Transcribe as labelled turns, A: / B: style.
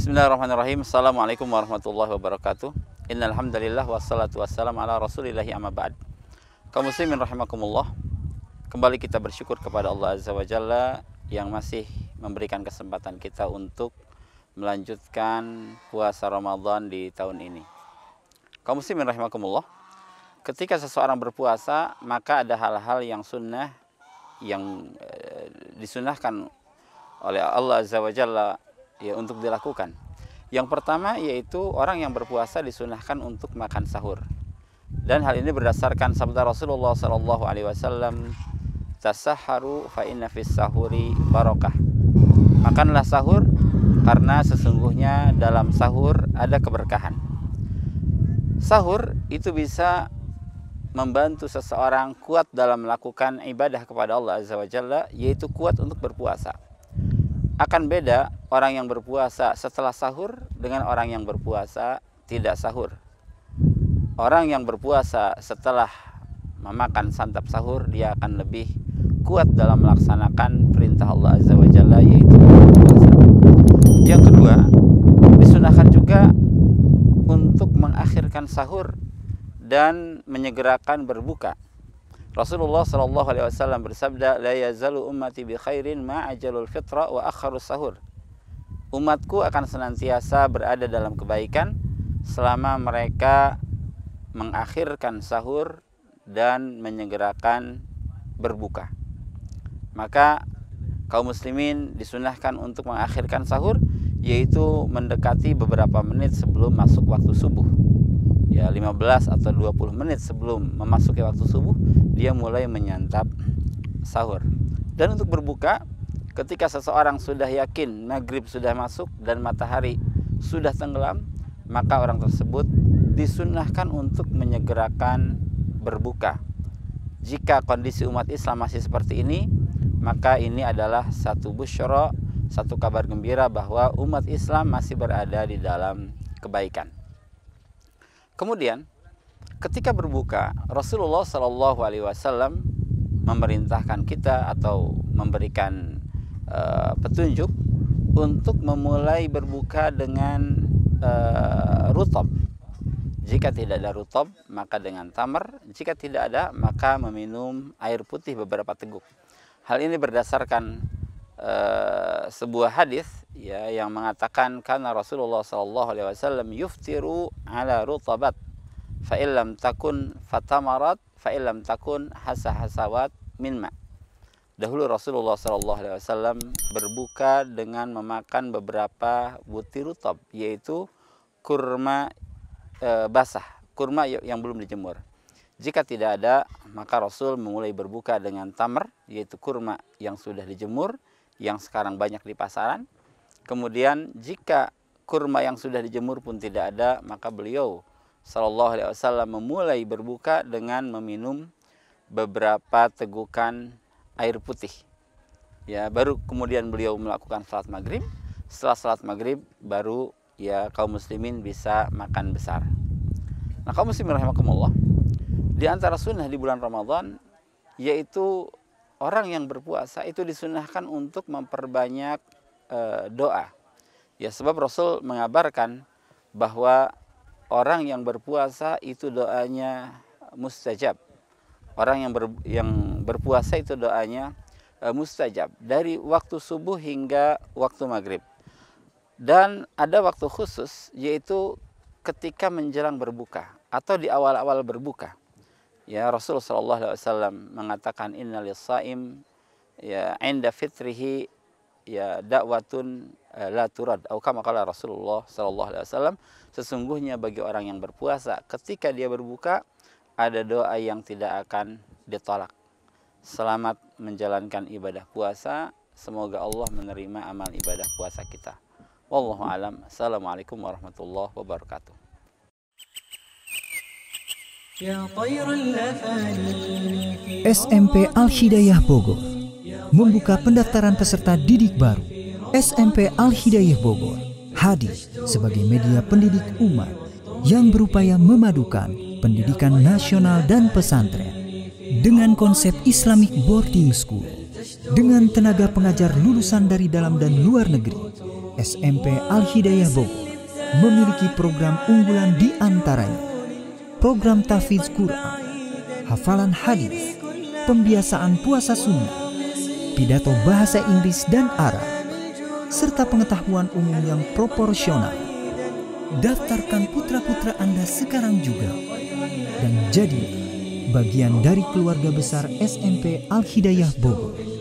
A: Bismillahirrahmanirrahim. Assalamualaikum warahmatullahi wabarakatuh. Innal hamdalillah wassalatu wassalamu ala rasulillahi amma ba'd. Kaum muslimin rahimakumullah. Kembali kita bersyukur kepada Allah Azza wa Jalla yang masih memberikan kesempatan kita untuk melanjutkan puasa Ramadan di tahun ini. Kaum muslimin rahimakumullah. Ketika seseorang berpuasa, maka ada hal-hal yang sunnah yang disunahkan oleh Allah Azza wa Jalla ya untuk dilakukan. Yang pertama yaitu orang yang berpuasa disunahkan untuk makan sahur. Dan hal ini berdasarkan sabda Rasulullah SAW, "Tasahharu fa inna fis sahuri barakah." Makanlah sahur karena sesungguhnya dalam sahur ada keberkahan. Sahur itu bisa membantu seseorang kuat dalam melakukan ibadah kepada Allah Azza wa Jalla, yaitu kuat untuk berpuasa. Akan beda orang yang berpuasa setelah sahur dengan orang yang berpuasa tidak sahur. Orang yang berpuasa setelah memakan santap sahur, dia akan lebih kuat dalam melaksanakan perintah Allah Azza wa Jalla, yaitu berpuasa. Yang kedua, disunahkan juga untuk mengakhirkan sahur dan menyegerakan berbuka. Rasulullah SAW bersabda, "La yazalu ummati bi khairin ma ajalul fitra wa akharus sahur." Umatku akan senantiasa berada dalam kebaikan selama mereka mengakhirkan sahur dan menyegerakan berbuka. Maka kaum muslimin disunahkan untuk mengakhirkan sahur, yaitu mendekati beberapa menit sebelum masuk waktu subuh. Ya, 15 atau 20 menit sebelum memasuki waktu subuh, dia mulai menyantap sahur. Dan untuk berbuka, ketika seseorang sudah yakin maghrib sudah masuk dan matahari sudah tenggelam, maka orang tersebut disunahkan untuk menyegerakan berbuka. Jika kondisi umat Islam masih seperti ini, maka ini adalah satu busyra, satu kabar gembira bahwa umat Islam masih berada di dalam kebaikan. Kemudian ketika berbuka, Rasulullah SAW memerintahkan kita atau memberikan petunjuk untuk memulai berbuka dengan rutab. Jika tidak ada rutab, maka dengan tamar. Jika tidak ada, maka meminum air putih beberapa teguk. Hal ini berdasarkan sebuah hadis ya yang mengatakan karena Rasulullah SAW yuftiru ala rutabat fa illam takun fatamarat fa illam takun hasahasawat min ma. Dahulu Rasulullah SAW berbuka dengan memakan beberapa butir rutab, yaitu kurma basah, kurma yang belum dijemur. Jika tidak ada, maka Rasul memulai berbuka dengan tamar, yaitu kurma yang sudah dijemur, yang sekarang banyak di pasaran. Kemudian jika kurma yang sudah dijemur pun tidak ada, maka beliau SAW memulai berbuka dengan meminum beberapa tegukan air putih. Ya, baru kemudian beliau melakukan salat maghrib. Setelah salat maghrib, baru ya kaum muslimin bisa makan besar. Nah, kaum muslimin rahimakumullah, di antara sunnah di bulan Ramadan yaitu orang yang berpuasa itu disunahkan untuk memperbanyak doa. Ya, sebab Rasul mengabarkan bahwa orang yang berpuasa itu doanya mustajab. Orang yang berpuasa itu doanya mustajab dari waktu subuh hingga waktu maghrib. Dan ada waktu khusus, yaitu ketika menjelang berbuka atau di awal-awal berbuka. Ya, Rasulullah SAW mengatakan innalis shaim ya inda fitrihi ya da'watun la turad. Atau kama qala Rasulullah SAW, sesungguhnya bagi orang yang berpuasa ketika dia berbuka ada doa yang tidak akan ditolak. Selamat menjalankan ibadah puasa, semoga Allah menerima amal ibadah puasa kita. Wallahu alam. Assalamualaikum warahmatullahi wabarakatuh.
B: SMP Al-Hidayah Bogor membuka pendaftaran peserta didik baru. SMP Al-Hidayah Bogor hadir sebagai media pendidik umat yang berupaya memadukan pendidikan nasional dan pesantren dengan konsep Islamic Boarding School dengan tenaga pengajar lulusan dari dalam dan luar negeri SMP Al-Hidayah Bogor memiliki program unggulan di antaranya program tahfidz Quran, hafalan hadis, pembiasaan puasa sunnah, pidato bahasa Inggris dan Arab, serta pengetahuan umum yang proporsional. Daftarkan putra-putra Anda sekarang juga dan jadi bagian dari keluarga besar SMP Al-Hidayah Bogor.